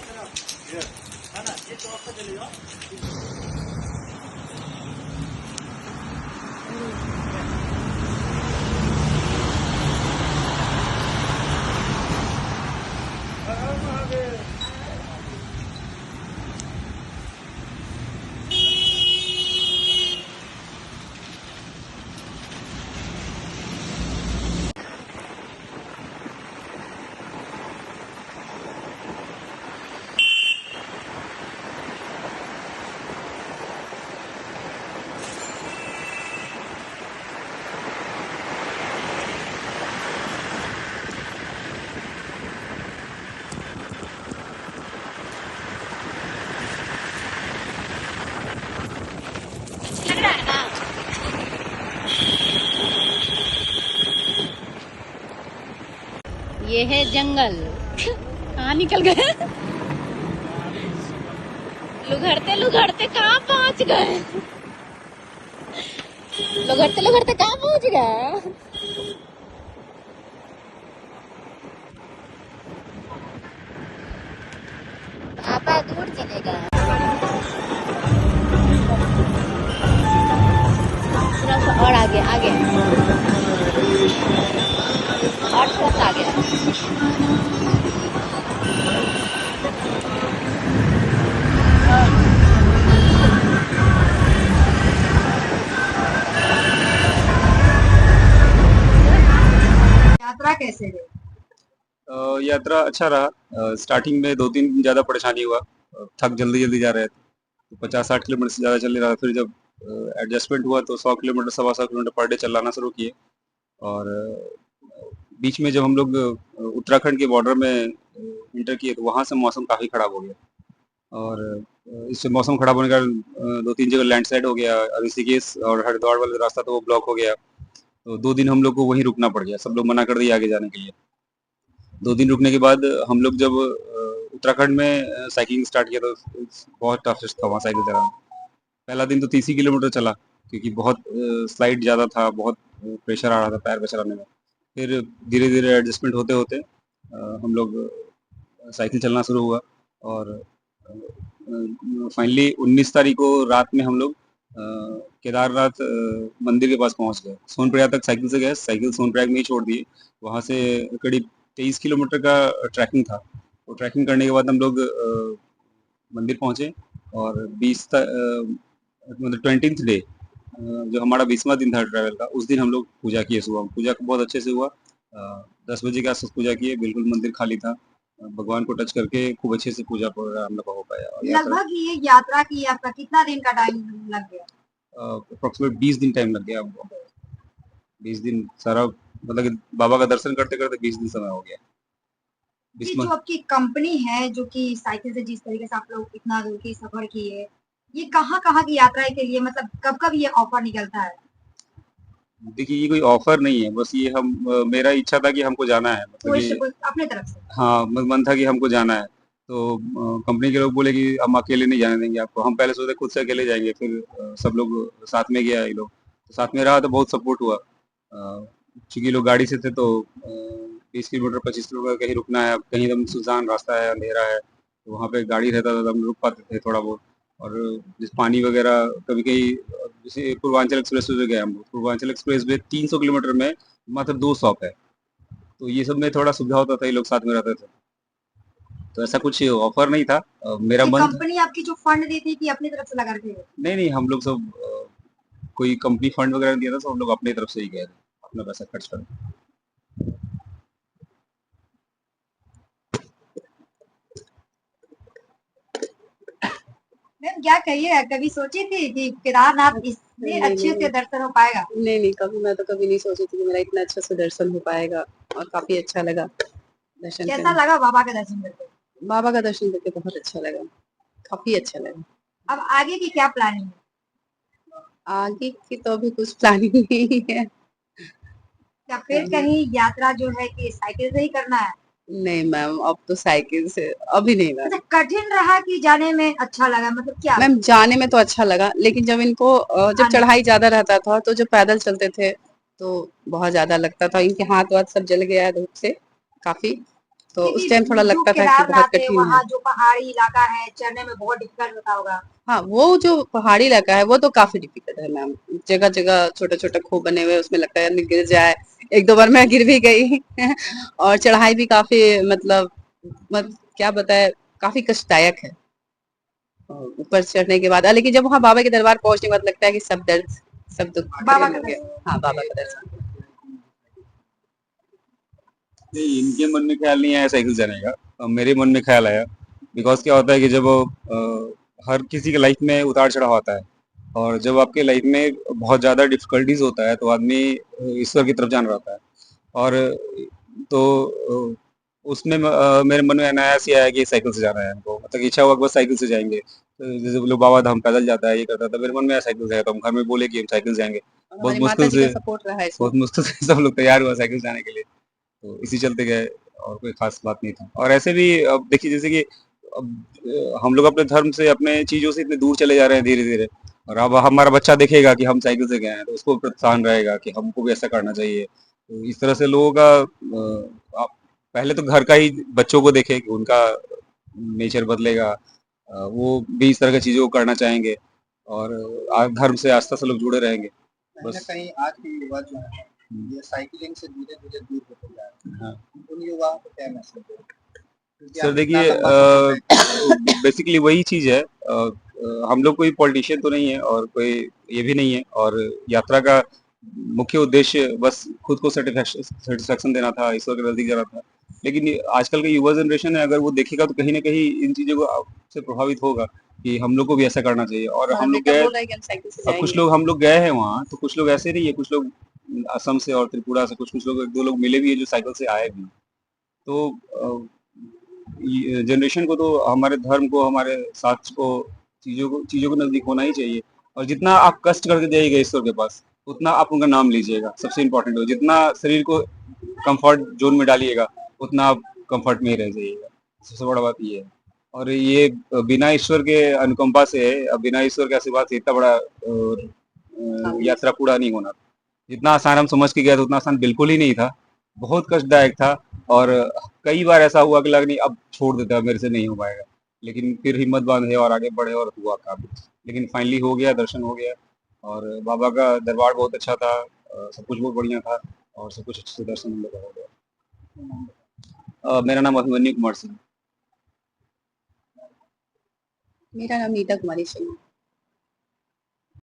लग रहा है ना। ये है जंगल। कहाँ निकल गए? लुघड़ते लुघड़ते कहाँ पहुँच गए? लुघड़ते लुघड़ते कहाँ पहुँच गए? आपा दूर चलेगा। थोड़ा सा और आगे आगे और थोड़ा सा आगे। यात्रा कैसे रही? यात्रा अच्छा रहा। स्टार्टिंग में 2-3 दिन ज़्यादा परेशानी हुआ। थक जल्दी-जल्दी जा रहे थे। तो 50-60 किलोमीटर से ज़्यादा चल नहीं रहा था। फिर जब एडजस्टमेंट हुआ तो 100 किलोमीटर, सवा 100 किलोमीटर पर डे चलाना शुरू किए। और बीच में जब हम लोग उत्तराखंड के बॉर्डर में एंटर किए तो वहाँ से मौसम काफ़ी खराब हो गया। और इससे मौसम खराब होने के कारण 2-3 जगह लैंडस्लाइड हो गया। ऋषिकेश और हरिद्वार वाला रास्ता तो वो ब्लॉक हो गया। तो 2 दिन हम लोग को वहीं रुकना पड़ गया। सब लोग मना कर दिए आगे जाने के लिए। 2 दिन रुकने के बाद हम लोग जब उत्तराखंड में साइकिलिंग स्टार्ट किया तो बहुत टफेस्ट था वहाँ साइकिल चलाना। पहला दिन तो 30 ही किलोमीटर चला क्योंकि बहुत स्लाइड ज़्यादा था, बहुत प्रेशर आ रहा था पैर पे चलाने में। फिर धीरे-धीरे एडजस्टमेंट होते-होते हम लोग साइकिल चलना शुरू हुआ और फाइनली 19 तारीख को रात में हम लोग केदारनाथ मंदिर के पास पहुँच गए। सोनप्रयाग तक साइकिल से गए, साइकिल सोनप्रयाग में ही छोड़ दिए। वहाँ से करीब 23 किलोमीटर का ट्रैकिंग था। वो ट्रैकिंग करने के बाद हम लोग मंदिर पहुँचे और मतलब 20th डे जो हमारा 20वां दिन था ट्रैवल का, उस दिन हम लोग पूजा किए सुबह में। पूजा बहुत अच्छे से हुआ। 10 बजे के आस-पास पूजा किए, बिल्कुल मंदिर खाली था। भगवान को टच करके खूब अच्छे से पूजा वगैरह हम लोग का हो पाया और यात्रा लगभग ये यात्रा की आपका कितना दिन का टाइम लग गया? अप्रोक्सीमेट 20 दिन टाइम लग गया हमको। 20 दिन सारा मतलब कि बाबा का दर्शन करते-करते 20 दिन समय हो गया। ये 20 जो आपकी कंपनी है जो कि साइकिल से जिस तरीके से आप लोग इतना दूर की सफर किए, ये कहाँ-कहाँ की यात्रा के लिए मतलब कब-कब ये ऑफर निकलता है? देखिए ये कोई ऑफर नहीं है, बस ये मेरा इच्छा था कि हमको जाना है मतलब कोई कि से कोई अपने तरफ से? हाँ, मन था कि हमको जाना है। तो कंपनी के लोग बोले कि हम अकेले नहीं जाने देंगे आपको। हम पहले सोचे खुद से अकेले जाएँगे, फिर सब लोग साथ में गया ये लोग। तो साथ में रहा तो बहुत सपोर्ट हुआ। चूँकि लोग गाड़ी से थे तो 20 किलोमीटर 25 किलोमीटर कहीं रुकना है, कहीं एकदम सुनसान रास्ता है, अंधेरा है, तो वहाँ पे गाड़ी रहता था तो हम रुक पाते थे थोड़ा बहुत। और जैसे पानी वगैरह कभी-कहीं जैसे पूर्वांचल एक्सप्रेस वे पे गए हम लोग। पूर्वांचल एक्सप्रेस वे 300 किलोमीटर में मात्र 2 स्टॉप है। तो ये सब में थोड़ा सुविधा होता था, ये लोग साथ में रहते थे। तो ऐसा कुछ ऑफर नहीं था। मेरा ये मन था कंपनी आपकी जो फंड देती थी अपनी तरफ से लगा के? नहीं, हम लोग सब कोई कंपनी फंड वगैरह नहीं दिया था, सब हम लोग अपनी तरफ से ही गए थे, अपना पैसा खर्च कर। मैम क्या कहिएगा, कभी सोची थी कि केदारनाथ इतने अच्छे से दर्शन हो पाएगा? नहीं, कभी मैं तो कभी नहीं सोची थी कि मेरा इतना अच्छा से दर्शन हो पाएगा और काफ़ी अच्छा लगा दर्शन कैसा करने। लगा बाबा का दर्शन करके? बाबा का दर्शन करके बहुत अच्छा लगा, काफ़ी अच्छा लगा। अब आगे की क्या प्लानिंग है? आगे की तो अभी कुछ प्लानिंग नहीं है। क्या फिर कहीं यात्रा जो है कि साइकिल से ही करना है? नहीं मैम, अब तो साइकिल से अभी नहीं मैम। अच्छा, कठिन रहा कि जाने में अच्छा लगा, मतलब क्या? मैम जाने में तो अच्छा लगा, लेकिन जब इनको जब आने चढ़ाई ज़्यादा रहता था तो जब पैदल चलते थे तो बहुत ज़्यादा लगता था। इनके हाथ-वाथ सब जल गया है धूप से काफ़ी, तो उस क्योंकि टाइम थोड़ा जो लगता था कि बहुत केदारनाथ है कठिन है। वहाँ जो पहाड़ी इलाका है चढ़ने में बहुत डिफिकल्ट होता होगा। हाँ, वो जो पहाड़ी इलाका है वो तो काफी डिफिकल्ट है मैम। जगह जगह छोटे छोटे खो बने हुए, उसमें लगता है आदमी गिर जाए। एक दो बार मैं गिर भी गई और चढ़ाई भी काफी मतलब क्या बताए, काफी कष्टदायक है। और ऊपर चढ़ने के बाद लेकिन जब वहाँ बाबा के दरबार पहुंचने के बाद लगता है कि सब दर्द, सब दुख खत्म बाबा का हो गया। दर्शन। हाँ, बाबा का दर्शन। नहीं, इनके मन में ख्याल नहीं आया साइकिल जाने का। मेरे मन में ख्याल आया। बिकॉज क्या होता है कि जब हर किसी के लाइफ में उतार चढ़ाव आता है, और जब आपके लाइफ में बहुत ज़्यादा डिफिकल्टीज होता है तो आदमी ईश्वर की तरफ जान रहा होता है। और तो उसमें मेरे मन में अनायास ये आया कि साइकिल से जाना है हमको, मतलब इच्छा हुआ कि बस साइकिल से जाएंगे। तो जैसे लोग बाबा धाम पैदल जाता है, ये करता था, मेरे मन में आया साइकिल से जाए, तो हम घर में बोले कि हम साइकिल से जाएंगे। और बहुत हमारी माता मुश्किल जी का से सपोर्ट रहा है इसमें। बहुत मुश्किल से सब लोग तैयार हुआ साइकिल से जाने के लिए। तो इसी चलते गए, और कोई खास बात नहीं था। और ऐसे भी अब देखिए, जैसे कि अब हम लोग अपने धर्म से, अपने चीजों से इतने दूर चले जा रहे हैं धीरे धीरे। और अब हमारा बच्चा देखेगा कि हम साइकिल से गए हैं, तो उसको प्रोत्साहन रहेगा कि हमको भी ऐसा करना चाहिए। तो इस तरह से लोगों का पहले तो घर का ही बच्चों को देखे कि उनका नेचर बदलेगा। वो भी इस तरह की चीजों को करना चाहेंगे, और धर्म से आस्था से लोग जुड़े रहेंगे। कहीं न बस। कहीं आज के युवा जो हैं, ये साइकिलिंग से धीरे-धीरे दूर होते जा रहे हैं। हाँ। उन युवाओं को क्या मैसेज दोगे? क्योंकि सर आप इतना देखिए, लंबा सफर तय किए हैं। बेसिकली वही चीज़ है। हम लोग कोई पॉलिटिशियन तो नहीं है, और कोई ये भी नहीं है, और यात्रा का मुख्य उद्देश्य बस खुद को सेटिस्फेक्शन देना था, ईश्वर के नज़दीक जाना था। लेकिन ये आजकल का युवा जनरेशन है, अगर वो देखेगा तो कहीं न कहीं इन चीज़ों को से प्रभावित होगा कि हम लोग को भी ऐसा करना चाहिए। और हमारा हम लोग बेटा गए, बोल रहा है कि हम साइकिल से कुछ जाएंगे। लोग हम लोग गए हैं वहाँ, तो कुछ लोग ऐसे नहीं है, कुछ लोग असम से और त्रिपुरा से, कुछ कुछ लोग, 1-2 लोग मिले भी हैं जो साइकिल से आए भी हैं। तो जनरेशन को तो हमारे धर्म को, हमारे शास्त्र को, चीज़ों को नज़दीक होना ही चाहिए। और जितना आप कष्ट करके जाइएगा ईश्वर के पास, उतना आप उनका नाम लीजिएगा, सबसे इम्पोर्टेंट हो। जितना शरीर को कंफर्ट ज़ोन में डालिएगा, उतना आप कंफर्ट में ही रह जाइएगा। सबसे बड़ा बात ये है। और ये बिना ईश्वर के अनुकंपा से, बिना ईश्वर के आशीर्वाद से इतना बड़ा काम नहीं। यात्रा पूरा नहीं होना। जितना आसान हम समझ के गए थे, उतना आसान बिल्कुल ही नहीं था। बहुत कष्टदायक था। और कई बार ऐसा हुआ कि लगा नहीं अब छोड़ देता, अब मेरे से नहीं हो पाएगा। लेकिन फिर हिम्मत बांधे और आगे बढ़े, और हुआ काम। लेकिन फाइनली हो गया, दर्शन हो गया। और बाबा का दरबार बहुत अच्छा था, सब कुछ बहुत बढ़िया था, और सब कुछ अच्छे से दर्शन हम लोग का हो गया। मेरा नाम अभिमन्यु कुमार सिंह। मेरा नाम नीता कुमारी सिंह है।